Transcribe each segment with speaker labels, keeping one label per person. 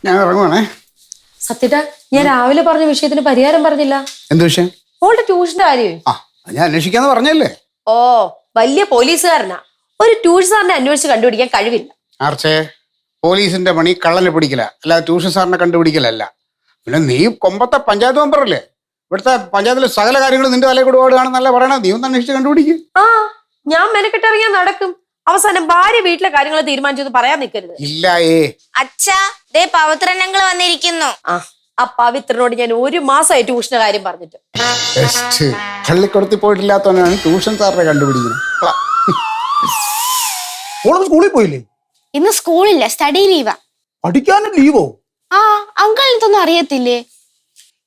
Speaker 1: ഞാൻ ഇറങ്ങുവാണേ.
Speaker 2: സത്യട്ടാ, ഞാൻ രാവിലെ പറഞ്ഞ വിഷയത്തിന് പരിഹാരം പറഞ്ഞില്ല.
Speaker 1: എന്ത് വിഷയം?
Speaker 2: മോളുടെ ട്യൂഷന്റെ കാര്യം.
Speaker 1: ഞാൻ അന്വേഷിക്കാന്ന് പറഞ്ഞല്ലേ.
Speaker 2: ഓ, വലിയ പോലീസുകാരനാ. ഒരു ട്യൂഷൻ സാറിനെ അന്വേഷിച്ച് കണ്ടുപിടിക്കാൻ കഴിവില്ല.
Speaker 1: ആർച്ചേ, പോലീസിന്റെ പണി കള്ളനെ പിടിക്കല, അല്ലാതെ ട്യൂഷൻ സാറിനെ കണ്ടുപിടിക്കലല്ല. പിന്നെ നീ കൊമ്പത്തെ പഞ്ചായത്ത് മെമ്പറല്ലേ? ഇവിടുത്തെ പഞ്ചായത്തിലെ സകല കാര്യങ്ങളും നിന്റെ തലയിൽ കൂടെ ഓടുകയാണെന്നല്ല പറയണത്. നീ ഒന്ന് അന്വേഷിച്ച് കണ്ടുപിടിക്കും.
Speaker 2: ഞാൻ മെനക്കെട്ടിറങ്ങിയാൽ നടക്കും. അവസാനം ഭാര്യ വീട്ടിലെ കാര്യങ്ങൾ തീരുമാനിച്ചത് പറയാൻ നിൽക്കരുത്.
Speaker 1: ഇല്ലായേ.
Speaker 3: അച്ഛാ, ദേ പവിത്രനങ്ങൾ വന്നിരിക്കുന്നു.
Speaker 2: ആ പവിത്രനോട് ഞാൻ 1 മാസമായി ട്യൂഷന്റെ കാര്യം പറഞ്ഞിട്ട്.
Speaker 1: പള്ളിക്കുടത്തി പോയിട്ടില്ലാത്തവനാണ് ട്യൂഷൻ സാറിനെ കണ്ടുപിടിക്കുന്നത്.
Speaker 4: സ്കൂളിൽ പോയില്ലേ?
Speaker 3: ഇന്ന് സ്കൂളില്ല, സ്റ്റഡി ലീവാ.
Speaker 4: പഠിക്കാനും ലീവോ?
Speaker 3: അങ്കിൾ ഇതൊന്നും അറിയത്തില്ലേ?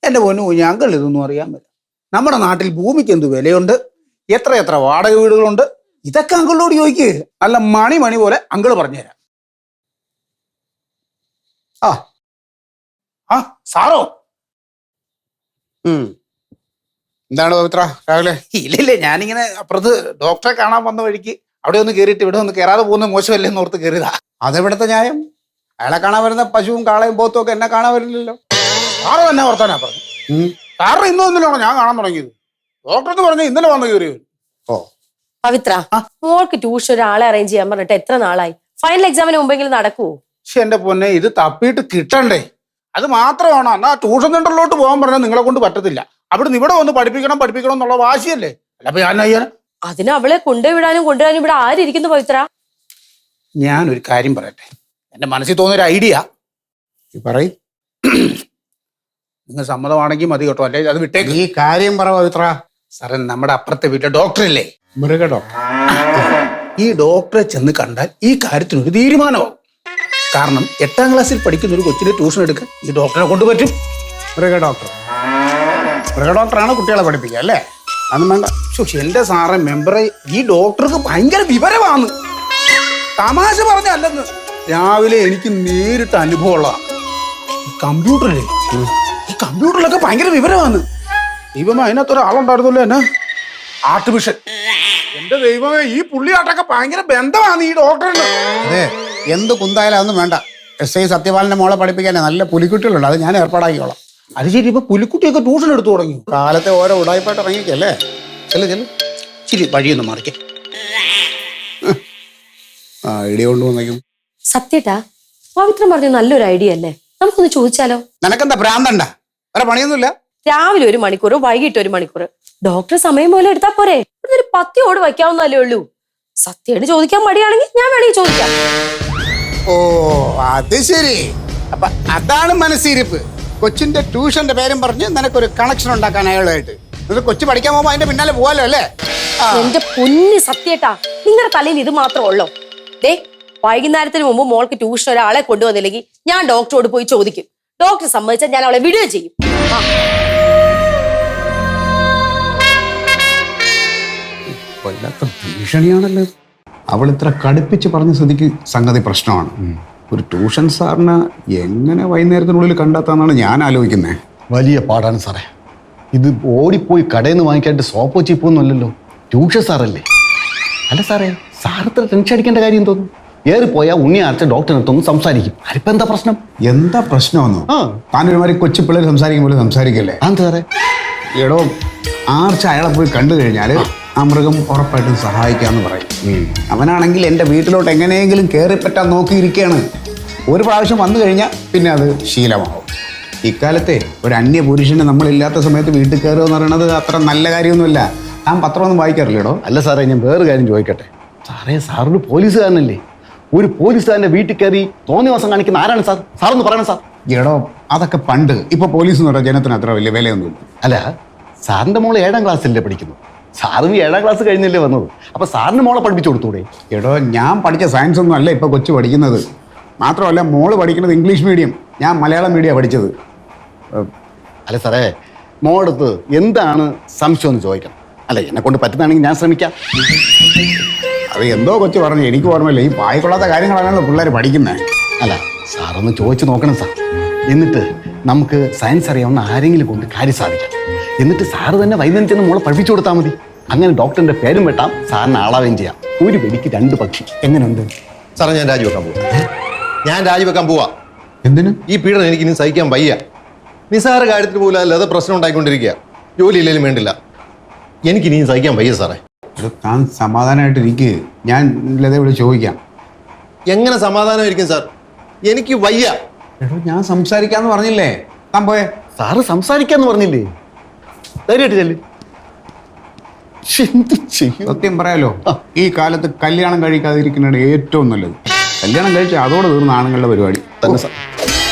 Speaker 4: എന്റെ പൊന്നു കുഞ്ഞ്, അങ്കിൾ ഇതൊന്നും അറിയാൻ പറ്റില്ല. നമ്മുടെ നാട്ടിൽ ഭൂമിക്ക് എന്ത് വിലയുണ്ട്, എത്ര വാടക വീടുകളുണ്ട്, ഇതൊക്കെ അങ്കിളിനോട് ചോദിക്ക്. നല്ല മണി പോലെ അങ്കിള് പറഞ്ഞുതരാം. സാറോ?
Speaker 1: എന്താണ് പവിത്ര രാവിലെ?
Speaker 4: ഇല്ലേ, ഞാനിങ്ങനെ അപ്പുറത്ത് ഡോക്ടറെ കാണാൻ വന്ന വഴിക്ക് അവിടെ ഒന്ന് കയറിയിട്ട് ഇവിടെ ഒന്ന് കയറാതെ പോകുന്ന മോശമല്ലേ എന്ന് ഓർത്ത് കയറിയതാ.
Speaker 1: അതെവിടത്തെ ന്യായം? അയാളെ കാണാൻ വരുന്ന പശുവും കാളയും പോത്തും ഒക്കെ എന്നെ കാണാൻ വരില്ലല്ലോ.
Speaker 4: സാറ് തന്നെ ഓർത്താനാ പറഞ്ഞു. സാറിന് ഇന്നൊന്നിലാണോ ഞാൻ കാണാൻ തുടങ്ങിയത്? ഡോക്ടർക്ക് പറഞ്ഞു ഇന്നലെ വന്ന് കയറി.
Speaker 1: ഓ
Speaker 2: പവിത്ര, മോൾക്ക് ട്യൂഷൻ ഒരാളെ അറേഞ്ച് ചെയ്യാൻ പറഞ്ഞിട്ട് എത്ര നാളായി? ഫൈനൽ എക്സാമിന് മുമ്പെങ്കിലും നടക്കുവോ?
Speaker 4: പക്ഷെ എന്റെ പൊന്നെ, ഇത് തപ്പിയിട്ട് കിട്ടണ്ടേ? അത് മാത്രമാണോ? എന്നാ ട്യൂഷൻ സെന്ററിലോട്ട് പോകാൻ പറഞ്ഞാൽ നിങ്ങളെ കൊണ്ട് പറ്റത്തില്ല. അവിടുന്ന് ഇവിടെ വന്ന് പഠിപ്പിക്കണം എന്നുള്ള വാശിയല്ലേ? അല്ല ഞാൻ അയ്യാൻ
Speaker 2: അതിന് അവളെ കൊണ്ടുവിടാനും കൊണ്ടുവരാനും ഇവിടെ ആരിയ്ക്കുന്നു പവിത്ര?
Speaker 4: ഞാനൊരു കാര്യം പറയട്ടെ. എന്റെ മനസ്സിൽ തോന്നിയൊരു ഐഡിയ
Speaker 1: പറയും.
Speaker 4: നിങ്ങൾ സമ്മതമാണെങ്കിൽ മതി കേട്ടോ, അല്ലേ അത് വിട്ടേക്ക്.
Speaker 1: ഈ കാര്യം പറ പവിത്ര.
Speaker 4: സാറേ, നമ്മുടെ അപ്പുറത്തെ വീട്ടിലെ ഡോക്ടറില്ലേ,
Speaker 1: മൃഗ ഡോക്ടർ,
Speaker 4: ഈ ഡോക്ടറെ ചെന്ന് കണ്ടാൽ ഈ കാര്യത്തിനൊരു തീരുമാനമാവും. കാരണം 8ാം ക്ലാസ്സിൽ പഠിക്കുന്ന ഒരു കൊച്ചിനെ ട്യൂഷൻ എടുക്കാൻ ഈ ഡോക്ടറെ കൊണ്ട് പറ്റും.
Speaker 1: മൃഗ ഡോക്ടറാണ് കുട്ടികളെ പഠിപ്പിക്കുക അല്ലേ? അതൊന്നും വേണ്ട.
Speaker 4: എന്റെ സാറേ മെമ്പറെ, ഈ ഡോക്ടർക്ക് ഭയങ്കര വിവരമാണ്. തമാശ പറഞ്ഞല്ലെന്ന്. രാവിലെ എനിക്ക് നേരിട്ട് അനുഭവമുള്ളതാണ്. കമ്പ്യൂട്ടറിലേ, ഈ കമ്പ്യൂട്ടറിലൊക്കെ ഭയങ്കര വിവരമാണ്. ദൈവമേ, അതിനകത്തൊരാളുണ്ടായിരുന്നല്ലോ എന്നാ, ആർട്ടിഫിഷ്യൽ. എന്റെ ദൈവമേ, ഈ പുള്ളിയാട്ടൊക്കെ ഭയങ്കര ബന്ധമാണ് ഈ ഡോക്ടറിന്.
Speaker 1: അതെ, എന്ത് കുന്തായാലും അതൊന്നും വേണ്ട. SI സത്യപാലന്റെ മോളെ പഠിപ്പിക്കാനേ നല്ല പുലിക്കുട്ടികളുണ്ട്. അത് ഞാൻ ഏർപ്പാടാക്കിക്കോളാം.
Speaker 4: അത് ശരി, ഇപ്പൊ പുലിക്കുട്ടിയൊക്കെ ട്യൂഷൻ എടുത്തു തുടങ്ങി.
Speaker 1: കാലത്തെ ഓരോ ഉടായ്പായിട്ട് ഇറങ്ങിക്കല്ലേ.
Speaker 4: ശരി, വഴിയൊന്നും മറിക്കേ.
Speaker 1: ഐഡിയ കൊണ്ടുവന്നേക്കും.
Speaker 2: സത്യട്ടാ, പവിത്രം പറഞ്ഞ നല്ലൊരു ഐഡിയ അല്ലേ? നമുക്കൊന്ന് ചോദിച്ചാലോ?
Speaker 1: നിനക്കെന്താ ഭ്രാന്തണ്ട? വേറെ പണിയൊന്നുമില്ല.
Speaker 2: രാവിലെ 1 മണിക്കൂർ, വൈകിട്ട് 1 മണിക്കൂർ. ഡോക്ടർ സമയം പോലെ എടുത്താ പോരെ? ഇവിടെ ഒരു 10 ഓട് വയ്ക്കാവുന്നല്ലേ ഉള്ളൂ. സത്യയോട് ചോദിക്കാൻ മടിയാണെങ്കിൽ ഞാൻ വേണമെങ്കിൽ ചോദിക്കാം.
Speaker 1: ഓ അത് ശരി. അപ്പൊ അതാണ് മനസ്സിരിപ്പ്. കൊച്ചിന്റെ ട്യൂഷന്റെ പേരും പറഞ്ഞ് നിനക്കൊരു കണക്ഷൻ ഉണ്ടാക്കാൻ അയാളുമായിട്ട്. എന്നിട്ട് കൊച്ചു പഠിക്കാൻ പോകുമ്പോ അതിന്റെ പിന്നാലെ പോവാലോ അല്ലേ?
Speaker 2: എന്റെ പൊന്നി സത്യേട്ടാ, നിങ്ങളുടെ തലയിൽ ഇത് മാത്രം ഉള്ളോ? ദേ, വൈകുന്നേരത്തിന് മുമ്പ് മോൾക്ക് ട്യൂഷൻ ഒരാളെ കൊണ്ടുവന്നില്ലെങ്കിൽ ഞാൻ ഡോക്ടറോട് പോയി ചോദിക്കും. ഡോക്ടർ സമ്മതിച്ചാൽ ഞാൻ അവളെ വിടുകയും ചെയ്യും.
Speaker 1: വല്ലാത്ത ഭീഷണിയാണല്ലോ. അവൾ ഇത്ര കടുപ്പിച്ച് പറഞ്ഞ സ്ഥിതിക്ക് സംഗതി പ്രശ്നമാണ്. ഒരു ട്യൂഷൻ സാറിന് എങ്ങനെ വൈകുന്നേരത്തിനുള്ളിൽ കണ്ടെത്താന്നാണ് ഞാൻ ആലോചിക്കുന്നത്.
Speaker 5: വലിയ പാടാണ് സാറേ. ഇത് ഓടിപ്പോയി കടയിൽ നിന്ന് വാങ്ങിക്കാണ്ട് സോപ്പോ ചീപ്പൊന്നുമല്ലല്ലോ, ട്യൂഷൻ സാറല്ലേ. അല്ല സാറേ, സാറത്ര ടെൻഷൻ അടിക്കേണ്ട കാര്യം തോന്നുന്നു. ഏറിപ്പോയാൽ ഉണ്ണിയാഴ്ച ഡോക്ടറിനടുത്തൊന്ന് സംസാരിക്കും. ആരിപ്പോ എന്താ പ്രശ്നം?
Speaker 1: എന്താ പ്രശ്നമെന്നോ? താനൊരുമാതിരി കൊച്ചു പിള്ളേർ സംസാരിക്കും പോലെ സംസാരിക്കല്ലേ?
Speaker 5: എന്താ സാറേ?
Speaker 1: എടോ, ആർച്ച അയാളെ പോയി കണ്ടു കഴിഞ്ഞാൽ ആ മൃഗം ഉറപ്പായിട്ടും സഹായിക്കാന്ന് പറയും. അവനാണെങ്കിൽ എൻ്റെ വീട്ടിലോട്ട് എങ്ങനെയെങ്കിലും കയറിപ്പറ്റാൻ നോക്കിയിരിക്കുകയാണ്. ഒരു പ്രാവശ്യം വന്നു കഴിഞ്ഞാൽ പിന്നെ അത് ശീലമാവും. ഇക്കാലത്തെ ഒരു അന്യ പുരുഷന് നമ്മളില്ലാത്ത സമയത്ത് വീട്ടിൽ കയറുക എന്ന് പറയുന്നത് അത്ര നല്ല കാര്യമൊന്നുമില്ല. ഞാൻ പത്രമൊന്നും വായിക്കാറില്ലടോ.
Speaker 5: അല്ല സാറേ, ഞാൻ വേറെ കാര്യം ചോദിക്കട്ടെ. സാറേ, സാറൊരു പോലീസുകാരനല്ലേ? ഒരു പോലീസുകാരൻ്റെ വീട്ടിൽ കയറി തോന്നിയ ദിവസം കാണിക്കുന്ന ആരാണ് സാർ? സാറൊന്ന് പറയണം സാർ.
Speaker 1: എടോ, അതൊക്കെ പണ്ട്. ഇപ്പൊ പോലീസ് എന്ന് പറഞ്ഞാൽ ജനത്തിന് അത്ര വലിയ വിലയൊന്നുമില്ല.
Speaker 5: അല്ല, സാറിൻ്റെ മോള് 7ാം ക്ലാസ്സിലല്ലേ പഠിക്കുന്നു? സാറിന് 7ാം ക്ലാസ് കഴിഞ്ഞല്ലേ വന്നത്? അപ്പൊ സാറിന് മോളെ പഠിപ്പിച്ചു കൊടുത്തൂടെ?
Speaker 1: എടോ, ഞാൻ പഠിച്ച സയൻസ് ഒന്നും അല്ല ഇപ്പൊ കൊച്ചു പഠിക്കുന്നത്. മാത്രമല്ല, മോള് പഠിക്കുന്നത് ഇംഗ്ലീഷ് മീഡിയം, ഞാൻ മലയാളം മീഡിയം പഠിച്ചത്.
Speaker 5: അല്ല സാറേ, മോളടുത്ത് എന്താണ് സംശയം എന്ന് ചോദിക്കണം. അല്ല, എന്നെ കൊണ്ട് പറ്റുന്നതാണെങ്കിൽ ഞാൻ ശ്രമിക്കാം.
Speaker 1: അത് എന്തോ കൊച്ചു പറഞ്ഞു, എനിക്ക് ഓർമ്മയില്ല. ഈ പായിക്കൊള്ളാത്ത കാര്യങ്ങളാണല്ലോ പിള്ളേർ പഠിക്കുന്നത്.
Speaker 5: അല്ല, സാറൊന്ന് ചോദിച്ചു നോക്കണം സാർ. എന്നിട്ട് നമുക്ക് സയൻസ് അറിയാവുന്ന ആരെങ്കിലും കൊണ്ട് കാര്യം സാധിക്കാം. എന്നിട്ട് സാറ് തന്നെ വൈകുന്നേരം ചെന്ന് മോളെ പഠിപ്പിച്ചു കൊടുത്താൽ മതി. അങ്ങനെ ഡോക്ടറിന്റെ പേരും വെട്ടാം, സാറിന് ആളാവുകയും ചെയ്യാം. ഒരു വെടിക്ക് 2 പക്ഷി. എങ്ങനെയുണ്ട്
Speaker 6: സാറേ? ഞാൻ രാജിവെക്കാൻ പോവാ.
Speaker 1: എന്തിന്?
Speaker 6: ഈ പീഡനം എനിക്ക് ഇനി സഹിക്കാൻ വയ്യ. നിസ്സാര കാര്യത്തിൽ പോലും അല്ലാതെ പ്രശ്നം ഉണ്ടായിക്കൊണ്ടിരിക്കുക. ജോലി ഇല്ലെങ്കിലും വേണ്ടില്ല, എനിക്കിനിയും സഹിക്കാൻ വയ്യ സാറേ.
Speaker 1: എടോ, താൻ സമാധാനമായിട്ടിരിക്കുക. ഞാൻ ലത ഇവിടെ ചോദിക്കാം.
Speaker 6: എങ്ങനെ സമാധാനമായിരിക്കും സാർ? എനിക്ക് വയ്യ.
Speaker 1: എടോ, ഞാൻ സംസാരിക്കാന്ന് പറഞ്ഞില്ലേ? താൻ പോയേ.
Speaker 5: സാറ് സംസാരിക്കാന്ന് പറഞ്ഞില്ലേ? ധൈര്യമായിട്ട് ചെല്ല്. എന്ത് ചെയ്യും?
Speaker 1: സത്യം പറയാലോ, ഈ കാലത്ത് കല്യാണം കഴിക്കാതിരിക്കുന്നതാണ് ഏറ്റവും നല്ലത്. കല്യാണം കഴിച്ച് അതോടെ തീർന്ന ആണുങ്ങളുടെ പരിപാടി.
Speaker 5: തന്നെ